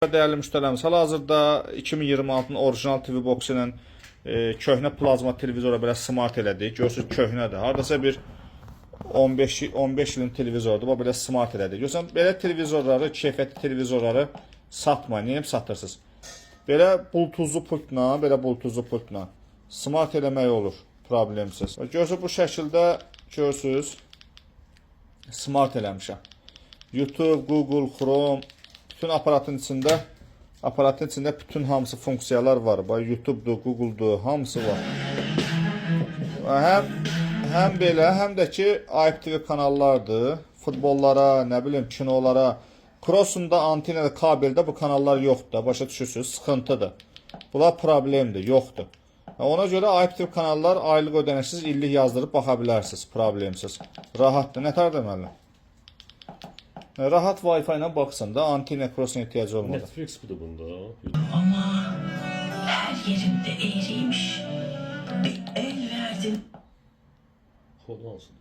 Değerli müştərimiz, hal-hazırda 2026-nın orijinal TV Box ilə köhnə plazma televizora belə smart elədik. Görürsünüz, köhnədir. Hardasa bir 15 ilin televizordur. Bu belə smart elədik. Görürsən, belə televizorları, keyfiyyətli televizorları satmayın. Niyə satırsınız? Belə bultuzlu pultla smart eləmək olur, problemsiz. Görürsünüz, bu şəkildə görürsünüz, smart eləmişəm. YouTube, Google, Chrome, bütün aparatın içində bütün hamısı funksiyalar var. YouTube'dur, Google'dur, hamısı var. Həm belə, həm də ki, IPTV kanallardır. Futbollara, nə bilim, kinolara. Cross'unda, antenada, kabeldə bu kanallar yoxdur. Başa düşürsünüz, sıxıntıdır. Bunlar problemdir, yoxdur. Ona görə IPTV kanallar aylıq ödənişsiz, illik yazdırıb baxa bilərsiniz, problemsiz. Rahatdır. Nə tər deməli? Rahat Wi-Fi ilə baxsın da, antena cross'un ehtiyacı olmadı. Netflix bu da bunda. Ama her yerimde eğriymiş. Bir el verdin. Kod olsun.